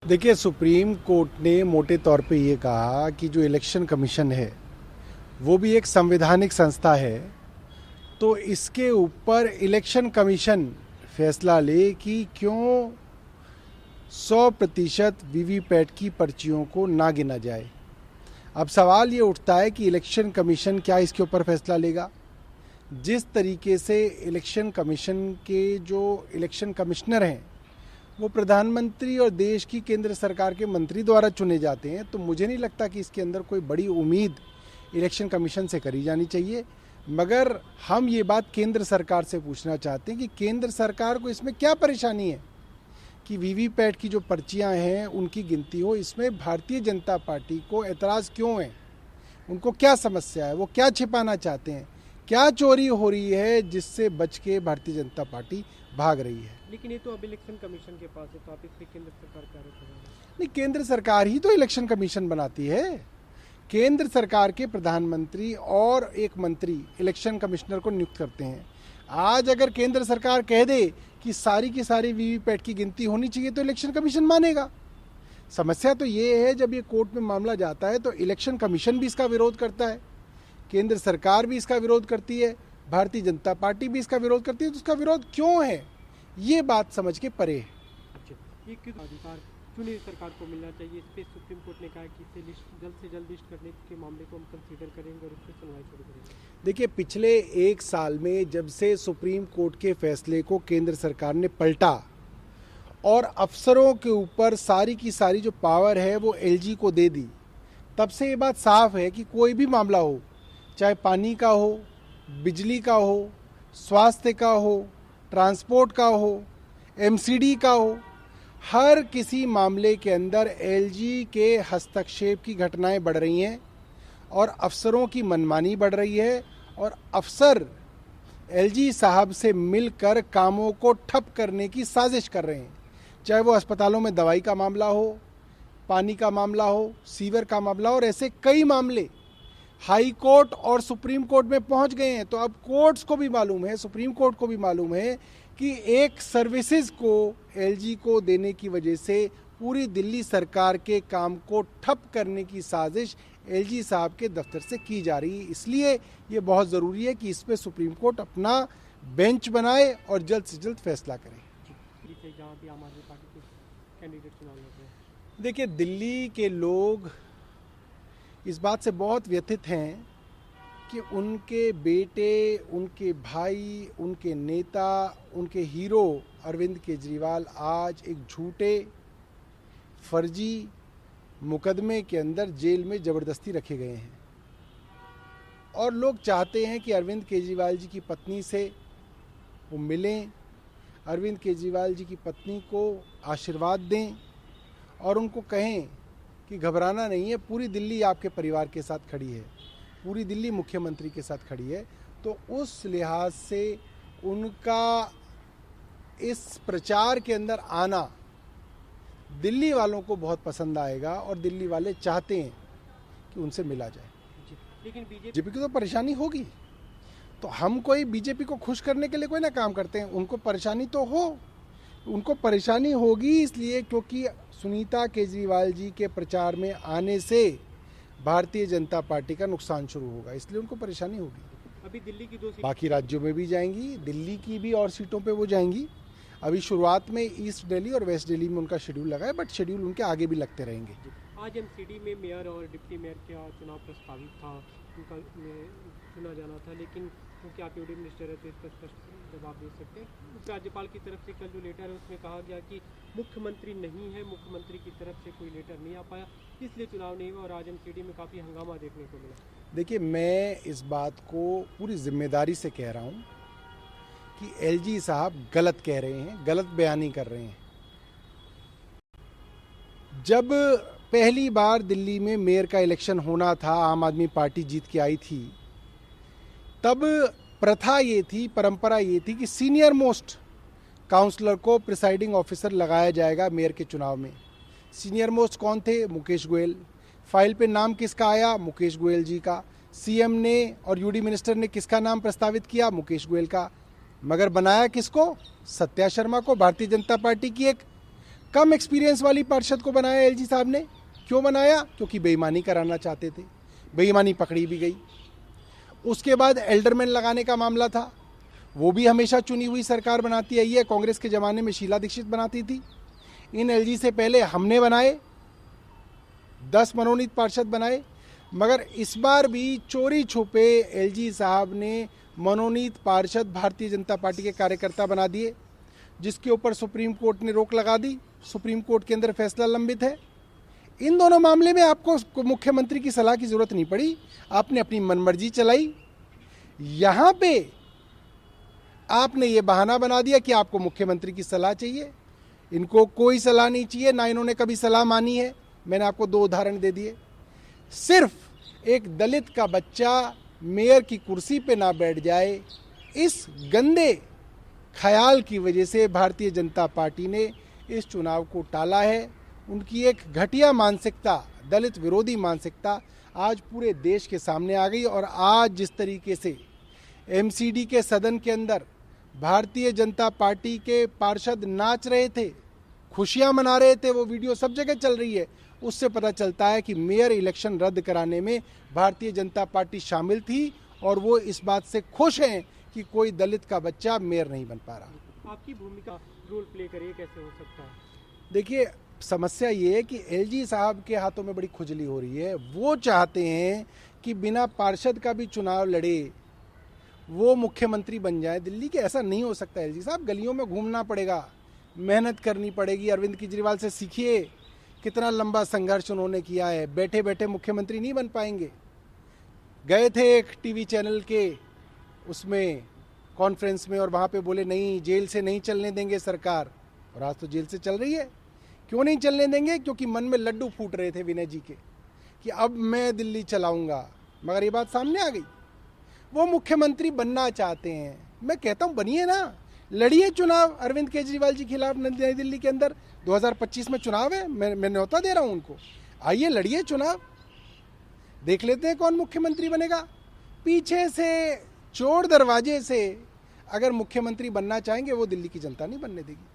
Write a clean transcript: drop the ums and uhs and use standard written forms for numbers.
देखिए, supreme court ने मोटे तौर पे ये कहा कि जो इलेक्शन कमीशन है वो भी एक संवैधानिक संस्था है। तो इसके ऊपर इलेक्शन कमीशन फैसला ले कि क्यों 100% वीवीपैट की पर्चियों को ना गिना जाए। अब सवाल ये उठता है कि इलेक्शन कमीशन क्या इसके ऊपर फैसला लेगा। जिस तरीके से इलेक्शन कमीशन के जो इलेक्शन कमिश्नर हैं वो प्रधानमंत्री और देश की केंद्र सरकार के मंत्री द्वारा चुने जाते हैं, तो मुझे नहीं लगता कि इसके अंदर कोई बड़ी उम्मीद इलेक्शन कमीशन से करी जानी चाहिए। मगर हम ये बात केंद्र सरकार से पूछना चाहते हैं कि केंद्र सरकार को इसमें क्या परेशानी है कि वीवीपैट की जो पर्चियां हैं उनकी गिनती हो। इसमें भारतीय जनता पार्टी को एतराज़ क्यों है, उनको क्या समस्या है, वो क्या छिपाना चाहते हैं, क्या चोरी हो रही है जिससे बच के भारतीय जनता पार्टी भाग रही है। लेकिन ये तो अब इलेक्शन कमीशन के पास है, तो आप इस पे केंद्र सरकार का आरोप लगाएंगे? नहीं, केंद्र सरकार ही तो इलेक्शन कमीशन बनाती है। केंद्र सरकार के प्रधानमंत्री और एक मंत्री इलेक्शन कमिश्नर को नियुक्त करते हैं। आज अगर केंद्र सरकार कह दे कि सारी की सारी वीवीपैट की गिनती होनी चाहिए तो इलेक्शन कमीशन मानेगा। समस्या तो ये है, जब ये कोर्ट में मामला जाता है तो इलेक्शन कमीशन भी इसका विरोध करता है, केंद्र सरकार भी इसका विरोध करती है, भारतीय जनता पार्टी भी इसका विरोध करती है। तो उसका विरोध क्यों है, ये बात समझ के परे है। अच्छा, ये क्यों अधिकार चुनी सरकार को मिलना चाहिए? इस पे सुप्रीम कोर्ट ने कहा कि इसे लिस्ट जल्द से जल्द लिस्ट करने के मामले को हम कंसीडर करेंगे और उस पर सुनवाई शुरू करेंगे। देखिए, पिछले 1 साल में जब से सुप्रीम कोर्ट के फैसले को केंद्र सरकार ने पलटा और अफसरों के ऊपर सारी की सारी जो पावर है वो एलजी को दे दी, तब से ये बात साफ है कि कोई भी मामला हो, चाहे पानी का हो, बिजली का हो, स्वास्थ्य का हो, ट्रांसपोर्ट का हो, एमसीडी का हो, हर किसी मामले के अंदर एलजी के हस्तक्षेप की घटनाएं बढ़ रही हैं और अफसरों की मनमानी बढ़ रही है। और अफसर एलजी साहब से मिलकर कामों को ठप करने की साजिश कर रहे हैं, चाहे वो अस्पतालों में दवाई का मामला हो, पानी का मामला हो, सीवर का मामला हो, और ऐसे कई मामले हाई कोर्ट और सुप्रीम कोर्ट में पहुंच गए हैं। तो अब कोर्ट्स को भी मालूम है, सुप्रीम कोर्ट को भी मालूम है कि एक सर्विसेज को एलजी को देने की वजह से पूरी दिल्ली सरकार के काम को ठप करने की साजिश एलजी साहब के दफ्तर से की जा रही है। इसलिए ये बहुत ज़रूरी है कि इस पे सुप्रीम कोर्ट अपना बेंच बनाए और जल्द से जल्द फैसला करे। जहाँ भी आम आदमी पार्टी के कैंडिडेट चुनाव लड़ रहे हैं, देखिए, दिल्ली के लोग इस बात से बहुत व्यथित हैं कि उनके बेटे, उनके भाई, उनके नेता, उनके हीरो अरविंद केजरीवाल आज एक झूठे फर्जी मुकदमे के अंदर जेल में ज़बरदस्ती रखे गए हैं। और लोग चाहते हैं कि अरविंद केजरीवाल जी की पत्नी से वो मिलें, अरविंद केजरीवाल जी की पत्नी को आशीर्वाद दें और उनको कहें कि घबराना नहीं है, पूरी दिल्ली आपके परिवार के साथ खड़ी है, पूरी दिल्ली मुख्यमंत्री के साथ खड़ी है। तो उस लिहाज से उनका इस प्रचार के अंदर आना दिल्ली वालों को बहुत पसंद आएगा और दिल्ली वाले चाहते हैं कि उनसे मिला जाए। लेकिन बीजेपी की तो परेशानी होगी, तो हम कोई बीजेपी को खुश करने के लिए कोई ना काम करते हैं। उनको परेशानी तो हो, उनको परेशानी होगी इसलिए क्योंकि सुनीता केजरीवाल जी के प्रचार में आने से भारतीय जनता पार्टी का नुकसान शुरू होगा, इसलिए उनको परेशानी होगी। अभी दिल्ली की 2 सीट, बाकी राज्यों में भी जाएंगी, दिल्ली की भी और सीटों पे वो जाएंगी। अभी शुरुआत में ईस्ट दिल्ली और वेस्ट दिल्ली में उनका शेड्यूल लगा है, बट शेड्यूल उनके आगे भी लगते रहेंगे। आज एमसीडी में मेयर और डिप्टी मेयर का चुनाव प्रस्तावित था, उनका चुना जाना था, लेकिन क्योंकि आप यूडी मिनिस्टर है तो इस पर स्पष्ट जवाब दे सकते हैं। राज्यपाल की तरफ से कल जो लेटर है उसमें कहा गया कि मुख्यमंत्री नहीं है, मुख्यमंत्री की तरफ से कोई लेटर नहीं आ पाया, इसलिए चुनाव नहीं हुआ और आज एमसीडी में काफ़ी हंगामा देखने को मिला। देखिए, मैं इस बात को पूरी जिम्मेदारी से कह रहा हूँ कि एलजी साहब गलत कह रहे हैं, गलत बयानी कर रहे हैं। जब पहली बार दिल्ली में मेयर का इलेक्शन होना था, आम आदमी पार्टी जीत के आई थी, तब प्रथा ये थी, परंपरा ये थी कि सीनियर मोस्ट काउंसलर को प्रिसाइडिंग ऑफिसर लगाया जाएगा मेयर के चुनाव में। सीनियर मोस्ट कौन थे? मुकेश गोयल। फाइल पे नाम किसका आया? मुकेश गोयल जी का। सीएम ने और यूडी मिनिस्टर ने किसका नाम प्रस्तावित किया? मुकेश गोयल का। मगर बनाया किसको? सत्या शर्मा को, भारतीय जनता पार्टी की एक कम एक्सपीरियंस वाली पार्षद को बनाया एलजी साहब ने। क्यों बनाया? क्योंकि बेईमानी कराना चाहते थे, बेईमानी पकड़ी भी गई। उसके बाद एल्डरमैन लगाने का मामला था, वो भी हमेशा चुनी हुई सरकार बनाती आई है। कांग्रेस के ज़माने में शीला दीक्षित बनाती थी। इन एलजी से पहले हमने बनाए, 10 मनोनीत पार्षद बनाए, मगर इस बार भी चोरी छुपे एलजी साहब ने मनोनीत पार्षद भारतीय जनता पार्टी के कार्यकर्ता बना दिए, जिसके ऊपर सुप्रीम कोर्ट ने रोक लगा दी। सुप्रीम कोर्ट के अंदर फैसला लंबित है। इन दोनों मामले में आपको मुख्यमंत्री की सलाह की जरूरत नहीं पड़ी, आपने अपनी मनमर्जी चलाई। यहां पे आपने ये बहाना बना दिया कि आपको मुख्यमंत्री की सलाह चाहिए। इनको कोई सलाह नहीं चाहिए, ना इन्होंने कभी सलाह मानी है। मैंने आपको 2 उदाहरण दे दिए। सिर्फ एक दलित का बच्चा मेयर की कुर्सी पे ना बैठ जाए, इस गंदे ख्याल की वजह से भारतीय जनता पार्टी ने इस चुनाव को टाला है। उनकी एक घटिया मानसिकता, दलित विरोधी मानसिकता आज पूरे देश के सामने आ गई। और आज जिस तरीके से एमसीडी के सदन के अंदर भारतीय जनता पार्टी के पार्षद नाच रहे थे, खुशियां मना रहे थे, वो वीडियो सब जगह चल रही है, उससे पता चलता है कि मेयर इलेक्शन रद्द कराने में भारतीय जनता पार्टी शामिल थी और वो इस बात से खुश हैं कि कोई दलित का बच्चा मेयर नहीं बन पा रहा। आपकी भूमिका रोल प्ले करिए, कैसे हो सकता है? देखिए, समस्या ये है कि एलजी साहब के हाथों में बड़ी खुजली हो रही है। वो चाहते हैं कि बिना पार्षद का भी चुनाव लड़े वो मुख्यमंत्री बन जाए दिल्ली के। ऐसा नहीं हो सकता एलजी साहब, गलियों में घूमना पड़ेगा, मेहनत करनी पड़ेगी। अरविंद केजरीवाल से सीखिए, कितना लंबा संघर्ष उन्होंने किया है। बैठे बैठे मुख्यमंत्री नहीं बन पाएंगे। गए थे एक टीवी चैनल के उसमें कॉन्फ्रेंस में और वहाँ पे बोले नहीं, जेल से नहीं चलने देंगे सरकार, और आज तो जेल से चल रही है। क्यों नहीं चलने देंगे? क्योंकि मन में लड्डू फूट रहे थे विनय जी के कि अब मैं दिल्ली चलाऊंगा, मगर ये बात सामने आ गई। वो मुख्यमंत्री बनना चाहते हैं। मैं कहता हूँ बनिए ना, लड़िए चुनाव अरविंद केजरीवाल जी खिलाफ नई दिल्ली के अंदर। 2025 में चुनाव है, मैं न्योता दे रहा हूँ उनको, आइए लड़िए चुनाव, देख लेते हैं कौन मुख्यमंत्री बनेगा। पीछे से चोर दरवाजे से अगर मुख्यमंत्री बनना चाहेंगे वो दिल्ली की जनता नहीं बनने देगी।